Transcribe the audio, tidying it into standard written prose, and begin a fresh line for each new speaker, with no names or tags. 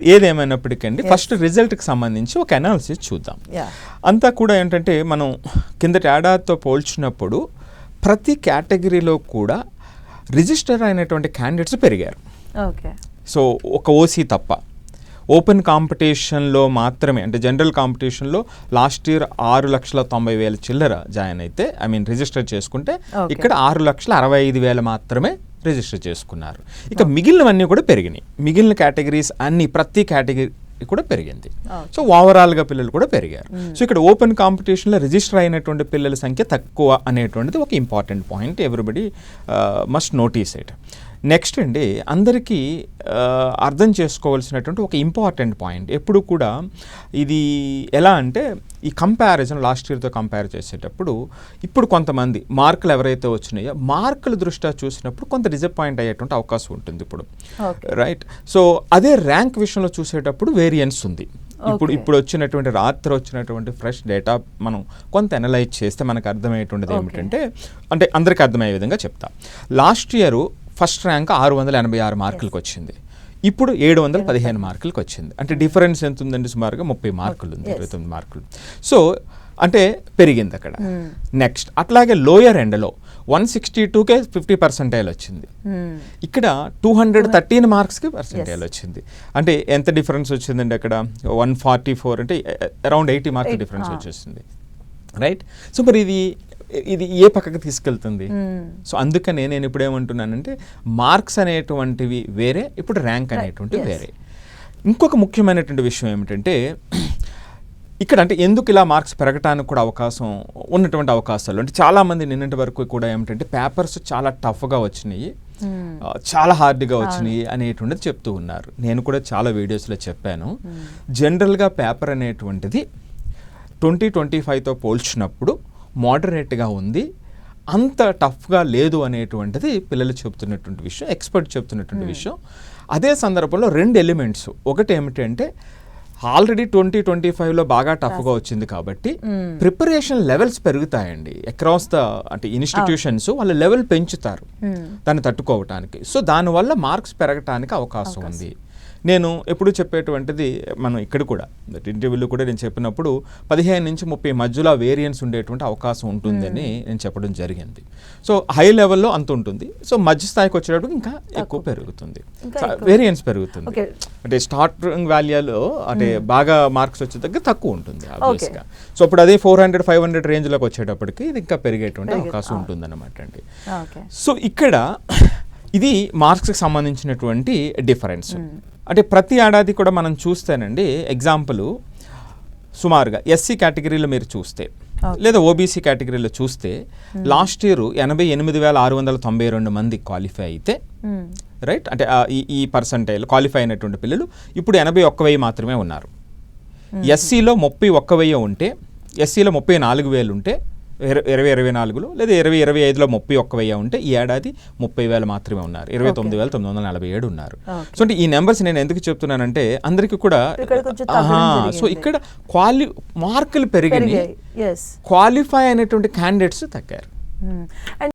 ఏదేమైనప్పటికండి first రిజల్ట్కి సంబంధించి ఒక analysis చూద్దాం. అంతా కూడా ఏంటంటే మనం కిందటి ఏడాదితో పోల్చినప్పుడు ప్రతి కేటగిరీలో కూడా రిజిస్టర్ అయినటువంటి క్యాండిడేట్స్ పెరిగారు. సో ఒక ఓసీ తప్ప ఓపెన్ కాంపిటీషన్లో మాత్రమే, అంటే జనరల్ కాంపిటీషన్లో లాస్ట్ ఇయర్ 6,90,000 చిల్లర జాయిన్ అయితే రిజిస్టర్ చేసుకుంటే ఇక్కడ 6,65,000 మాత్రమే రిజిస్టర్ చేసుకున్నారు. ఇక మిగిలినవన్నీ కూడా పెరిగినాయి. మిగిలిన కేటగిరీస్ అన్ని ప్రతి కేటగిరీ కూడా పెరిగింది. సో ఓవరాల్గా పిల్లలు కూడా పెరిగారు. సో ఇక్కడ ఓపెన్ కాంపిటీషన్లో రిజిస్టర్ అయినటువంటి పిల్లల సంఖ్య తక్కువ అనేటువంటిది ఒక important point. Everybody must notice it. Next అండి, అందరికీ అర్థం చేసుకోవాల్సినటువంటి ఒక ఇంపార్టెంట్ పాయింట్ ఎప్పుడు కూడా ఇది ఎలా అంటే ఈ కంపారిజన్ లాస్ట్ ఇయర్తో కంపేర్ చేసేటప్పుడు ఇప్పుడు కొంతమంది మార్కులు ఎవరైతే వచ్చినాయో మార్కుల దృష్ట్యా చూసినప్పుడు కొంత డిసప్పాయింట్ అయ్యేటువంటి అవకాశం ఉంటుంది ఇప్పుడు, రైట్? సో అదే ర్యాంక్ విషయంలో చూసేటప్పుడు వేరియన్స్ ఉంది. ఇప్పుడు వచ్చినటువంటి రాత్రి వచ్చినటువంటి ఫ్రెష్ డేటా మనం కొంత అనలైజ్ చేస్తే మనకు అర్థమయ్యేటువంటిది ఏమిటంటే, అంటే అందరికీ అర్థమయ్యే విధంగా చెప్తా. లాస్ట్ ఇయర్ ఫస్ట్ ర్యాంక్ 686 మార్కులకు వచ్చింది, ఇప్పుడు 715 మార్కులకు వచ్చింది. అంటే డిఫరెన్స్ ఎంత ఉందండి? సుమారుగా 30 మార్కులు ఉంది, 29 మార్కులు. సో అంటే పెరిగింది అక్కడ. నెక్స్ట్ అట్లాగే లోయర్ ఎండ్లో 162కే 50% వచ్చింది, ఇక్కడ 213 మార్క్స్కి పర్సెంటేజ్ వచ్చింది. అంటే ఎంత డిఫరెన్స్ వచ్చిందండి అక్కడ? 144 అంటే అరౌండ్ 80 మార్క్స్ డిఫరెన్స్ వచ్చేసింది, రైట్? సో మరి ఇది ఏ పక్కకి తీసుకెళ్తుంది? సో అందుకనే నేను ఇప్పుడు ఏమంటున్నానంటే మార్క్స్ అనేటువంటివి వేరే, ఇప్పుడు ర్యాంక్ అనేటువంటివి వేరే. ఇంకొక ముఖ్యమైనటువంటి విషయం ఏమిటంటే ఇక్కడ అంటే ఎందుకు ఇలా మార్క్స్ పెరగటానికి కూడా ఉన్నటువంటి అవకాశాలు అంటే చాలామంది నిన్నటి వరకు కూడా ఏమిటంటే పేపర్స్ చాలా టఫ్గా వచ్చినాయి, చాలా హార్డ్గా వచ్చినాయి అనేటువంటిది చెప్తూ ఉన్నారు. నేను కూడా చాలా వీడియోస్లో చెప్పాను. జనరల్గా పేపర్ అనేటువంటిది 2025తో పోల్చినప్పుడు మోడరేట్గా ఉంది, అంత టఫ్గా లేదు అనేటువంటిది పిల్లలు చెప్తున్నటువంటి విషయం, ఎక్స్పర్ట్ చెప్తున్నటువంటి విషయం. అదే సందర్భంలో రెండు ఎలిమెంట్స్, ఒకటి ఏమిటంటే ఆల్రెడీ 2025లో బాగా టఫ్గా వచ్చింది కాబట్టి ప్రిపరేషన్ లెవెల్స్ పెరుగుతాయండి అక్రాస్ ద అంటే ఇన్స్టిట్యూషన్స్, వాళ్ళ లెవెల్ పెంచుతారు దాన్ని తట్టుకోవటానికి. సో దానివల్ల మార్క్స్ పెరగటానికి అవకాశం ఉంది. నేను ఎప్పుడు చెప్పేటువంటిది మనం ఇక్కడ కూడా ఇంటర్వ్యూలో కూడా నేను చెప్పినప్పుడు 15 నుంచి 30 మధ్యలో వేరియన్స్ ఉండేటువంటి అవకాశం ఉంటుందని నేను చెప్పడం జరిగింది. సో హై లెవెల్లో అంత ఉంటుంది, సో మధ్య స్థాయికి వచ్చేటప్పుడు ఇంకా ఎక్కువ పెరుగుతుంది, వేరియన్స్ పెరుగుతుంది. అంటే స్టార్టింగ్ వాల్యూలో అంటే బాగా మార్క్స్ వచ్చే దగ్గర తక్కువ ఉంటుంది ఆబ్వియస్గా. సో అప్పుడు అదే 400-500 రేంజ్లోకి వచ్చేటప్పటికి ఇది ఇంకా పెరిగేటువంటి అవకాశం ఉంటుంది అన్నమాట అండి. సో ఇక్కడ ఇది మార్క్స్కి సంబంధించినటువంటి డిఫరెన్స్. అంటే ప్రతి ఏడాది కూడా మనం చూస్తేనండి, ఎగ్జాంపుల్ సుమారుగా ఎస్సీ కేటగిరీలో మీరు చూస్తే లేదా ఓబీసీ కేటగిరీలో చూస్తే లాస్ట్ ఇయర్ 88,692 మంది క్వాలిఫై అయితే, రైట్? అంటే ఈ పర్సంటైల్ క్వాలిఫై అయినటువంటి పిల్లలు ఇప్పుడు 81,000 మాత్రమే ఉన్నారు. ఎస్సీలో 31,000 ఉంటే, ఎస్సీలో 34,000 ఉంటే 2024లో లేదా 2025లో 31,000 ఉంటే ఈ ఏడాది 30,000 మాత్రమే ఉన్నారు, 29,947 ఉన్నారు. సో అంటే ఈ నెంబర్స్ నేను ఎందుకు చెప్తున్నానంటే అందరికీ కూడా సో ఇక్కడ మార్కులు పెరిగినాయి, క్వాలిఫై అయినటువంటి క్యాండిడేట్స్ తగ్గారు.